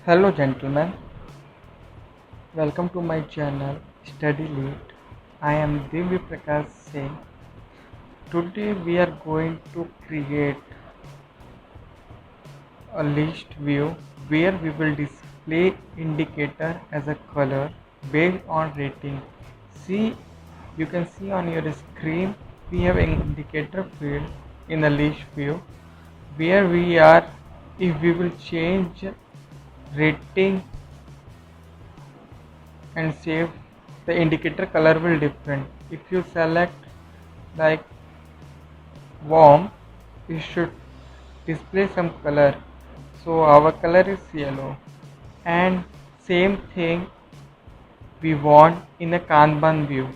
Hello gentlemen, welcome to my channel Study Lead. I am Divya Prakash Singh. Today we are going to create a list view where we will display indicator as a color based on rating. See, you can see on your screen we have an indicator field in the list view where we are if we will change rating and save, the indicator color will different. If you select like warm, it should display some color, so our color is yellow. And same thing we want in a Kanban view,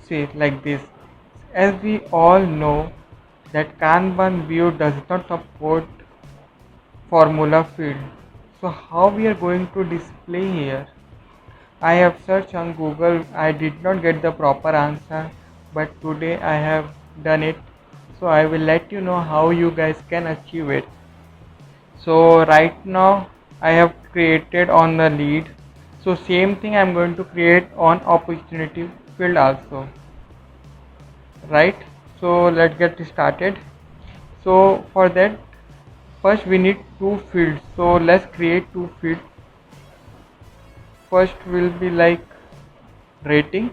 say like this. As we all know that Kanban view does not support formula field, so how we are going to display here? I have searched on Google. I did not get the proper answer, but today I have done it. So I will let you know how you guys can achieve it. So right now I have created on the lead. So same thing I am going to create on opportunity field also. Right? So let's get started. So for that, first we need two fields. So let's create two fields. First will be like rating,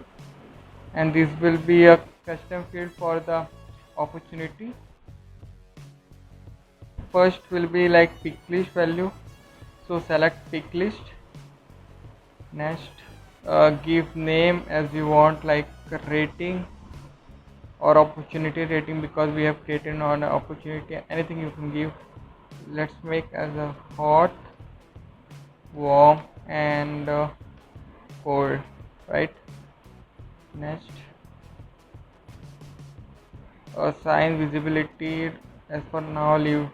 and this will be a custom field for the opportunity. First will be like pick list value, so select pick list. Next, give name as you want, like rating or opportunity rating, because we have created on opportunity. Anything you can give. Let's make as a hot, warm, and cold, right? Next, assign visibility as for now, leave.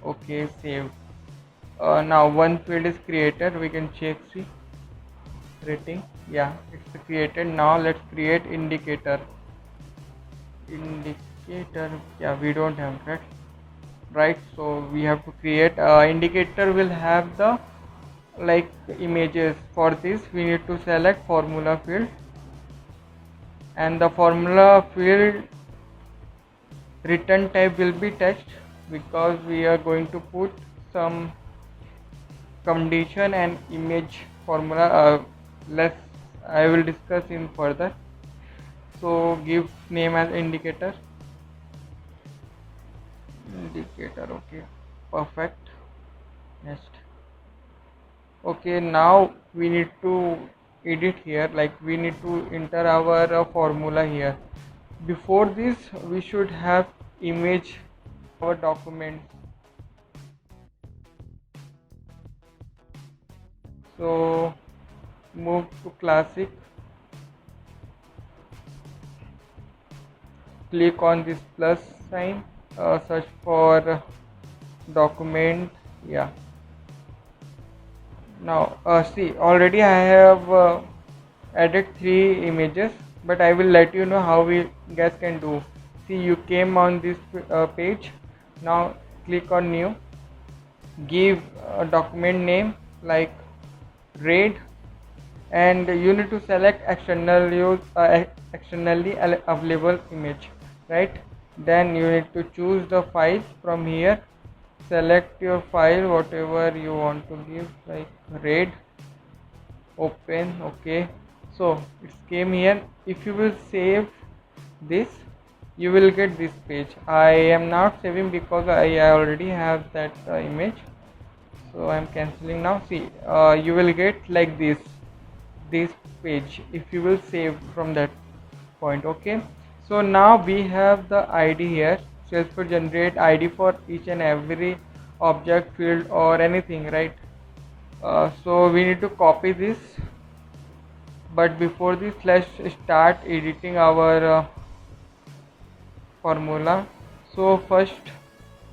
Okay, save. Now one field is created. We can check, see rating. Yeah, it's created. Now let's create indicator. Yeah, we don't have that, right? So we have to create indicator will have the like images. For this we need to select formula field, and the formula field return type will be text, because we are going to put some condition and image formula. Less I will discuss in further. So give name as indicator. Okay, perfect. Next. Okay, now we need to edit here, like we need to enter our formula here. Before this we should have image our document. So move to classic, click on this plus sign, search for document. Yeah, now see, already I have added 3 images, but I will let you know how we guys can do. See, you came on this page. Now click on new, give a document name like raid, and you need to select externally available image, right? Then you need to choose the files from here. Select your file whatever you want to give, like raid, open. Okay, so it came here. If you will save this, you will get this page. I am not saving because I already have that image, so I am cancelling now. See, you will get like this page if you will save from that point. Okay, so now we have the ID here. Salesforce generate ID for each and every object, field, or anything, right? So we need to copy this, but before this let's start editing our formula. So first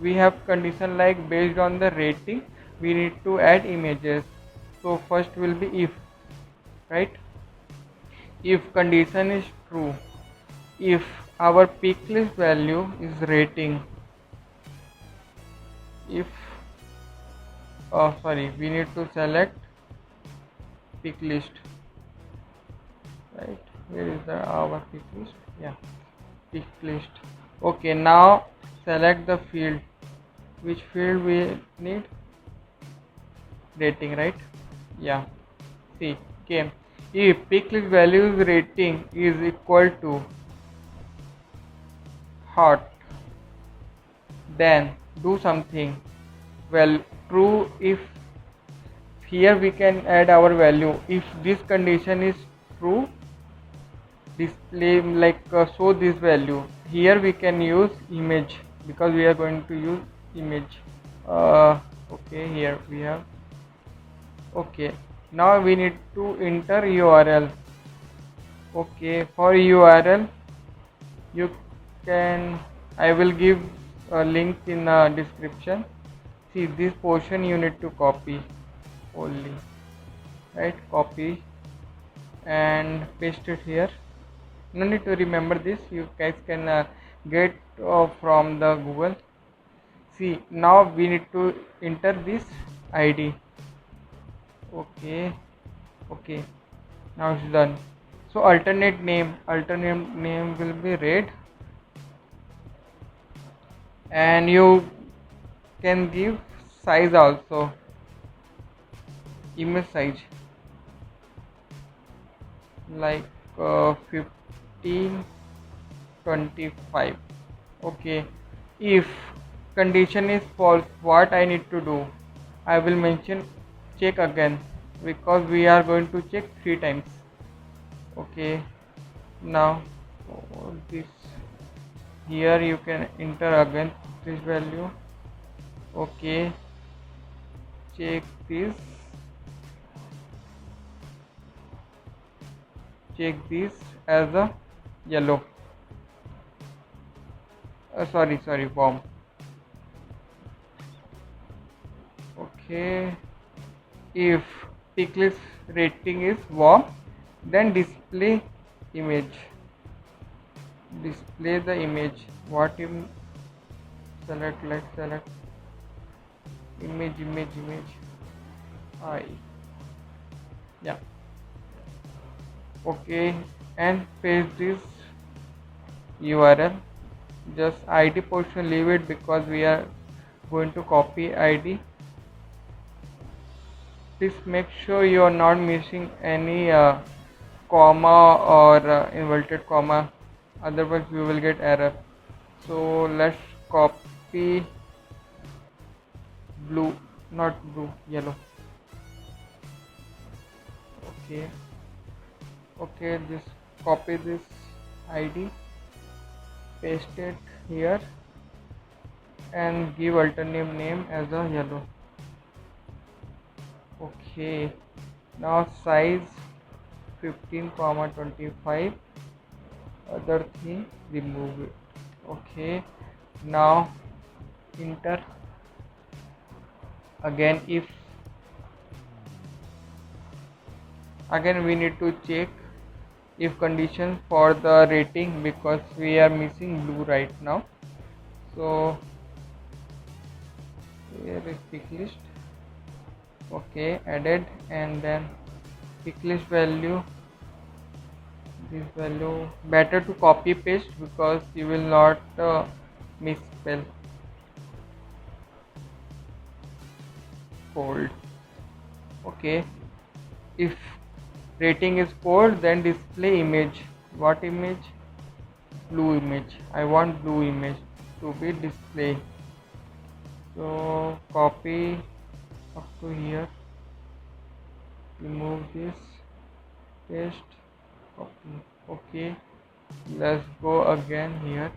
we have condition like based on the rating we need to add images. So first will be if, right? If condition is true, if our pick list value is rating, if sorry, we need to select pick list, right? Where is the our pick list? Yeah, pick list. Okay, now select the field. Which field we need? Rating, right? Yeah. See, came. If pick list values rating is equal to hot, then do something. Well, true. If here we can add our value. If this condition is true, display like show this value. Here we can use image because we are going to use image. Okay, here we have. Okay, now we need to enter URL. Okay, for URL you can, I will give a link in the description. See, this portion you need to copy only, right? Copy and paste it here. No need to remember this, you guys can get from the Google. See, now we need to enter this ID. Okay, okay, now it's done. So alternate name will be red, and you can give size also, image size like 1525. Okay, if condition is false, what I need to do? I will mention check again because we are going to check 3 times. Okay, now this here you can enter again this value. Okay, check this as a yellow, sorry warm. Okay, if pick list rating is warm, then display image, display the image. What select, like select image I, yeah. Okay, and paste this URL. Just ID portion leave it because we are going to copy ID. Please make sure you are not missing any comma or inverted comma, otherwise we will get error. So let's copy blue, not blue, yellow. Okay, okay, just copy this ID, paste it here and give alternate name as a yellow. Okay, now size 15,25, other thing remove it. Okay, now enter again. If again we need to check if condition for the rating because we are missing blue right now. So here is pick list. Okay, added, and then pick list value, this value better to copy paste because you will not misspell. Cold. Okay, if rating is cold, then display image. What image? Blue image. I want blue image to be displayed. So copy up to here, remove this, paste, copy. Okay, let's go again here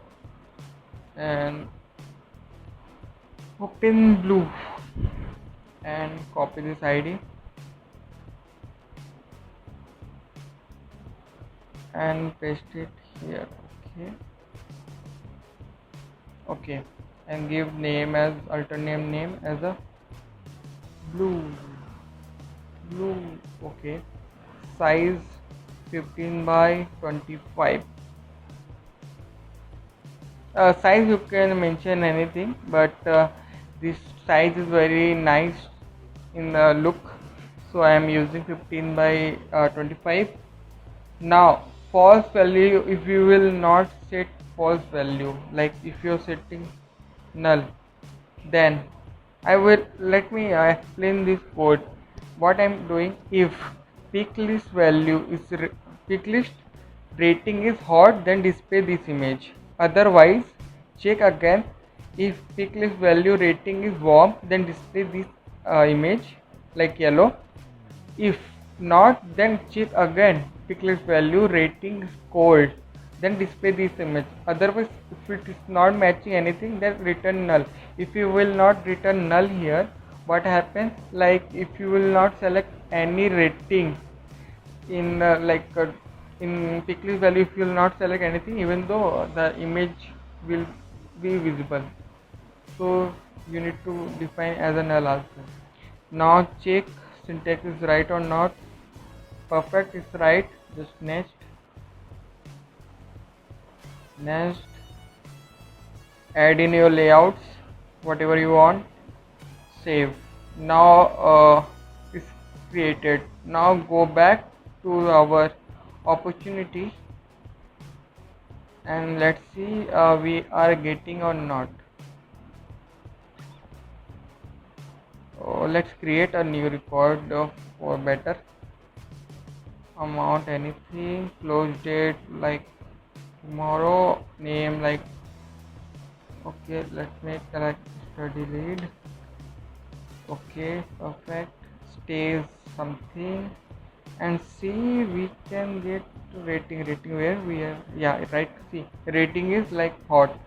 and open blue and copy this ID and paste it here. Okay, okay, and give name as alternate name as a blue. Okay, size 15/25. Size you can mention anything, but this size is very nice in the look, so I am using 15 by 25. Now false value, if you will not set false value, like if you're setting null, then I will let me explain this code. What I'm doing, if pick list value is pick list rating is hot, then display this image. Otherwise check again. If pick list value rating is warm, then display this image like yellow. If not, then check again. Pick list value rating is cold, then display this image. Otherwise, if it is not matching anything, then return null. If you will not return null here, what happens? Like if you will not select any rating in in pick list value, if you will not select anything, even though the image will be visible. So you need to define as a null also. Now check syntax is right or not. Perfect, is right. Just next add in your layouts whatever you want, save. Now it's created. Now go back to our opportunity and let's see we are getting or not. Let's create a new record for better amount, anything, close date like tomorrow, name like, okay, let's make correct study lead. Okay, perfect, stays something, and see we can get rating where we have, yeah, right, see rating is like hot.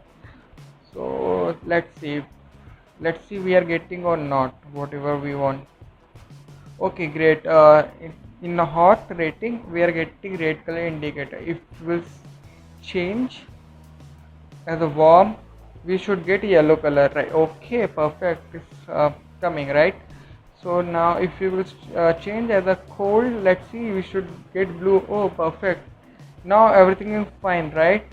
So let's see we are getting or not whatever we want. Okay, great. In the hot rating we are getting red color indicator. If we'll change as a warm, we should get yellow color, right? Okay, perfect, it's coming, right? So now if you will change as a cold, let's see, we should get blue. Oh, perfect, now everything is fine, right?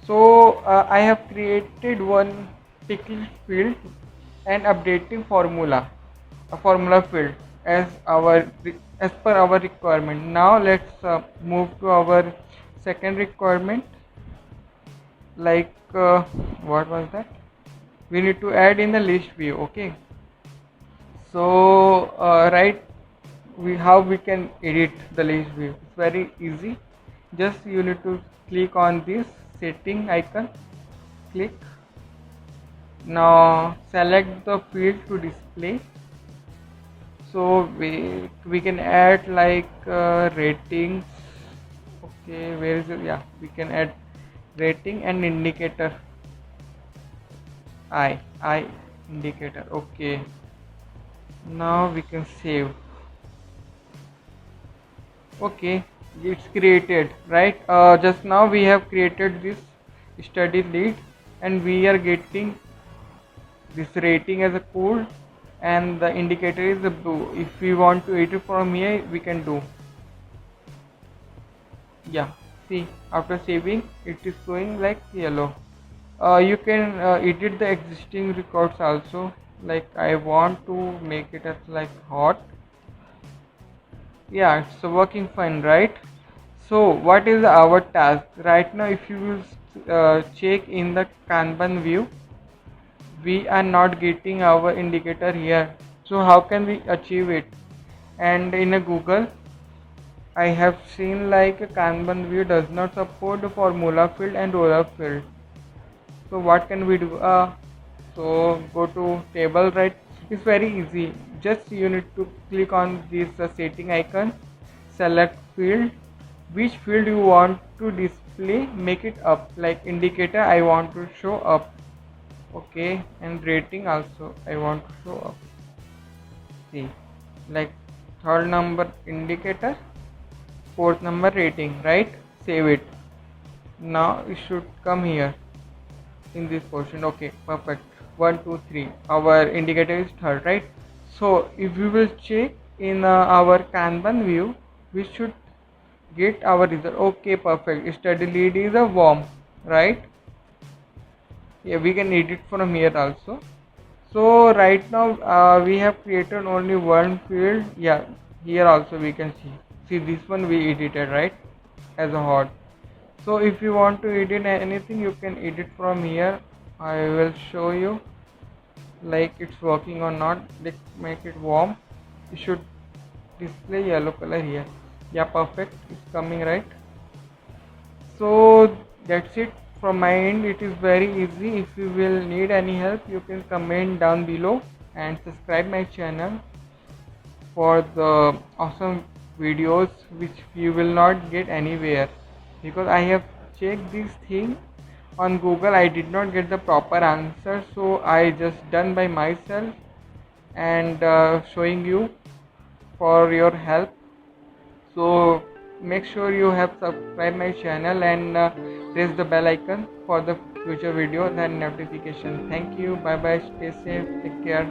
So I have created one pickle field and updating a formula field as per our requirement. Now let's move to our second requirement. Like what was that? We need to add in the list view. Okay, so right, how we can edit the list view? It's very easy. Just you need to click on this setting icon, click. Now select the field to display. So we can add like ratings. Okay, where is it? Yeah, we can add rating and indicator. I indicator. Okay, now we can save. Okay, it's created, right? Just now we have created this study lead and we are getting this rating as a cold and the indicator is the blue. If we want to edit from here, we can do. Yeah, see, after saving it is showing like yellow. You can edit the existing records also. Like I want to make it as like hot. Yeah, it's working fine, right? So what is our task right now? If you will check in the Kanban view, we are not getting our indicator here. So how can we achieve it? And in a Google, I have seen like a Kanban view does not support the formula field and roller field. So what can we do? So go to table, right? It's very easy. Just you need to click on this setting icon, select field, which field you want to display, make it up. Like indicator I want to show up. Okay, and rating also I want to show up. See, like third number indicator, fourth number rating, right? Save it. Now it should come here in this portion. Okay, perfect. 1 2 3, our indicator is third, right? So if we will check in our Kanban view, we should get our result. Okay, perfect, study lead is a warm, right? Yeah, we can edit from here also. So right now we have created only one field. Yeah, here also we can see this one we edited, right, as a hot. So if you want to edit anything, you can edit from here. I will show you like it's working or not. Let's make it warm. It should display yellow color here. Yeah, perfect, it's coming, right? So that's it from my end. It is very easy. If you will need any help, you can comment down below and subscribe my channel for the awesome videos which you will not get anywhere, because I have checked this thing on Google. I did not get the proper answer, so I just done by myself and showing you for your help. So make sure you have subscribed my channel and press the bell icon for the future videos and notification. Thank you, bye bye, stay safe, take care.